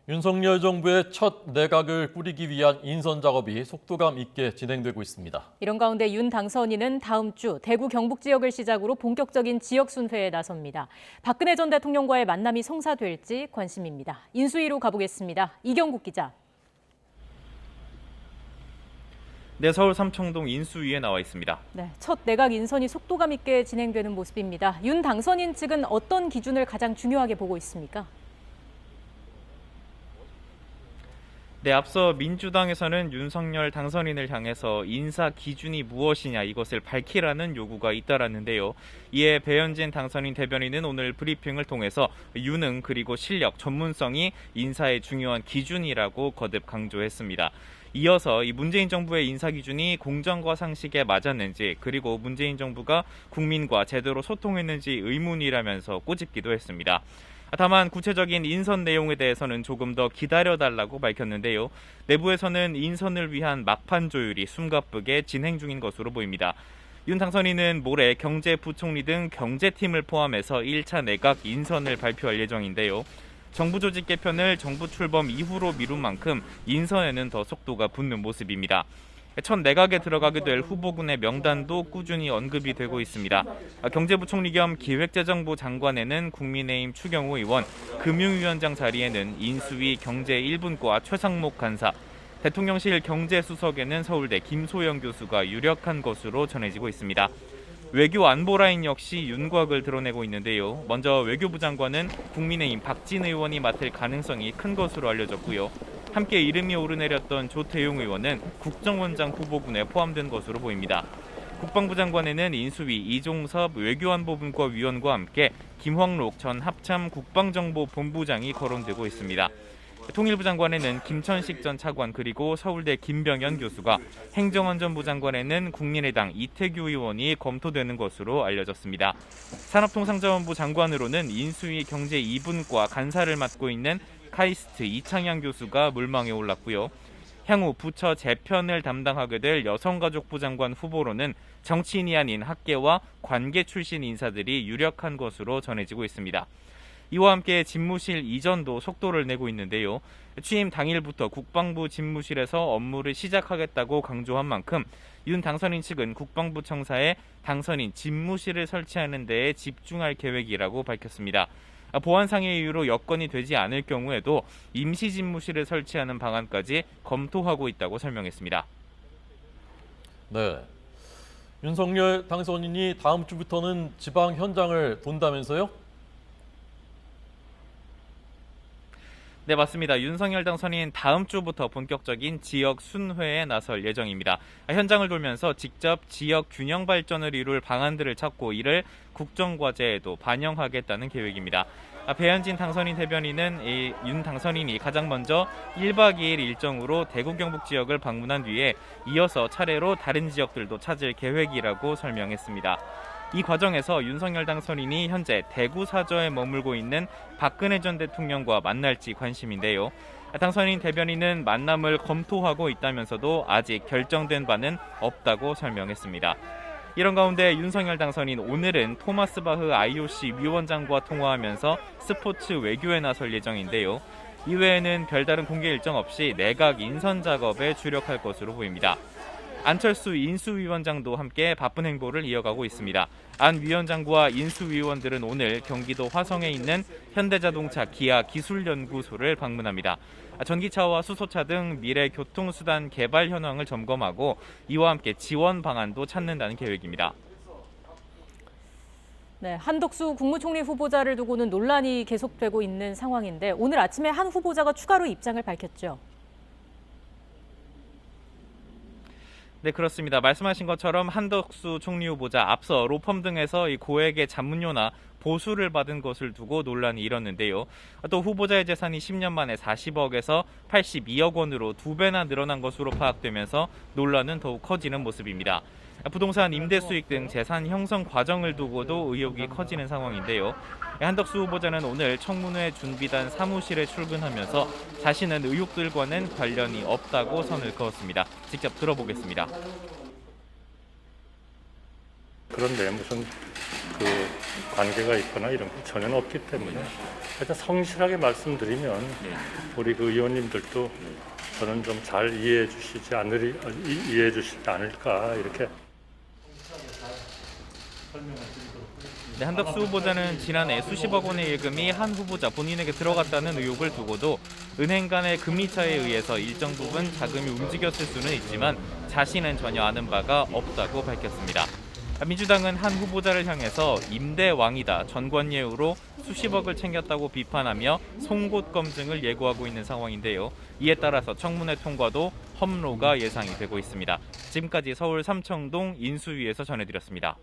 윤석열 정부의 첫 내각을 꾸리기 위한 인선 작업이 속도감 있게 진행되고 있습니다. 이런 가운데 윤 당선인은 다음 주 대구 경북 지역을 시작으로 본격적인 지역 순회에 나섭니다. 박근혜 전 대통령과의 만남이 성사될지 관심입니다. 인수위로 가보겠습니다. 이경국 기자. 네, 서울 삼청동 인수위에 나와 있습니다. 네, 첫 내각 인선이 속도감 있게 진행되는 모습입니다. 윤 당선인 측은 어떤 기준을 가장 중요하게 보고 있습니까? 네, 앞서 민주당에서는 윤석열 당선인을 향해서 인사 기준이 무엇이냐 이것을 밝히라는 요구가 잇따랐는데요. 이에 배현진 당선인 대변인은 오늘 브리핑을 통해서 유능 그리고 실력, 전문성이 인사의 중요한 기준이라고 거듭 강조했습니다. 이어서 이 문재인 정부의 인사 기준이 공정과 상식에 맞았는지 그리고 문재인 정부가 국민과 제대로 소통했는지 의문이라면서 꼬집기도 했습니다. 다만 구체적인 인선 내용에 대해서는 조금 더 기다려달라고 밝혔는데요. 내부에서는 인선을 위한 막판 조율이 숨가쁘게 진행 중인 것으로 보입니다. 윤 당선인은 모레 경제부총리 등 경제팀을 포함해서 1차 내각 인선을 발표할 예정인데요. 정부 조직 개편을 정부 출범 이후로 미룬 만큼 인선에는 더 속도가 붙는 모습입니다. 첫 내각에 들어가게 될 후보군의 명단도 꾸준히 언급이 되고 있습니다. 경제부총리 겸 기획재정부 장관에는 국민의힘 추경호 의원, 금융위원장 자리에는 인수위 경제 1분과 최상목 간사, 대통령실 경제수석에는 서울대 김소영 교수가 유력한 것으로 전해지고 있습니다. 외교 안보 라인 역시 윤곽을 드러내고 있는데요. 먼저 외교부 장관은 국민의힘 박진 의원이 맡을 가능성이 큰 것으로 알려졌고요. 함께 이름이 오르내렸던 조태용 의원은 국정원장 후보군에 포함된 것으로 보입니다. 국방부 장관에는 인수위 이종섭 외교안보분과 위원과 함께 김황록 전 합참 국방정보본부장이 거론되고 있습니다. 통일부 장관에는 김천식 전 차관 그리고 서울대 김병연 교수가, 행정안전부 장관에는 국민의당 이태규 의원이 검토되는 것으로 알려졌습니다. 산업통상자원부 장관으로는 인수위 경제 2분과 간사를 맡고 있는 카이스트 이창양 교수가 물망에 올랐고요. 향후 부처 재편을 담당하게 될 여성가족부 장관 후보로는 정치인이 아닌 학계와 관계 출신 인사들이 유력한 것으로 전해지고 있습니다. 이와 함께 집무실 이전도 속도를 내고 있는데요. 취임 당일부터 국방부 집무실에서 업무를 시작하겠다고 강조한 만큼 윤 당선인 측은 국방부 청사에 당선인 집무실을 설치하는 데에 집중할 계획이라고 밝혔습니다. 보안상의 이유로 여건이 되지 않을 경우에도 임시 집무실을 설치하는 방안까지 검토하고 있다고 설명했습니다. 네, 윤석열 당선인이 다음 주부터는 지방 현장을 돈다면서요? 네, 맞습니다. 윤석열 당선인 다음 주부터 본격적인 지역 순회에 나설 예정입니다. 현장을 돌면서 직접 지역 균형 발전을 이룰 방안들을 찾고 이를 국정과제에도 반영하겠다는 계획입니다. 배현진 당선인 대변인은 윤 당선인이 가장 먼저 1박 2일 일정으로 대구 경북 지역을 방문한 뒤에 이어서 차례로 다른 지역들도 찾을 계획이라고 설명했습니다. 이 과정에서 윤석열 당선인이 현재 대구 사저에 머물고 있는 박근혜 전 대통령과 만날지 관심인데요. 당선인 대변인은 만남을 검토하고 있다면서도 아직 결정된 바는 없다고 설명했습니다. 이런 가운데 윤석열 당선인 오늘은 토마스 바흐 IOC 위원장과 통화하면서 스포츠 외교에 나설 예정인데요. 이외에는 별다른 공개 일정 없이 내각 인선 작업에 주력할 것으로 보입니다. 안철수 인수위원장도 함께 바쁜 행보를 이어가고 있습니다. 안 위원장과 인수위원들은 오늘 경기도 화성에 있는 현대자동차 기아 기술연구소를 방문합니다. 전기차와 수소차 등 미래 교통수단 개발 현황을 점검하고 이와 함께 지원 방안도 찾는다는 계획입니다. 네, 한덕수 국무총리 후보자를 두고는 논란이 계속되고 있는 상황인데 오늘 아침에 한 후보자가 추가로 입장을 밝혔죠. 네, 그렇습니다. 말씀하신 것처럼 한덕수 총리 후보자 앞서 로펌 등에서 이 고액의 잡문료나 보수를 받은 것을 두고 논란이 일었는데요. 또 후보자의 재산이 10년 만에 40억에서 82억 원으로 2배나 늘어난 것으로 파악되면서 논란은 더욱 커지는 모습입니다. 부동산 임대 수익 등 재산 형성 과정을 두고도 의혹이 커지는 상황인데요. 한덕수 후보자는 오늘 청문회 준비단 사무실에 출근하면서 자신은 의혹들과는 관련이 없다고 선을 그었습니다. 직접 들어보겠습니다. 그런데 무슨 그 관계가 있거나 이런 게 전혀 없기 때문에 하여튼 성실하게 말씀드리면 우리 그 의원님들도 저는 좀 잘 이해해 주시지 않을까 이렇게. 네, 한덕수 후보자는 지난해 수십억 원의 예금이 한 후보자 본인에게 들어갔다는 의혹을 두고도 은행 간의 금리차에 의해서 일정 부분 자금이 움직였을 수는 있지만 자신은 전혀 아는 바가 없다고 밝혔습니다. 민주당은 한 후보자를 향해서 임대왕이다 전관예우로 수십억을 챙겼다고 비판하며 송곳 검증을 예고하고 있는 상황인데요. 이에 따라서 청문회 통과도 험로가 예상이 되고 있습니다. 지금까지 서울 삼청동 인수위에서 전해드렸습니다.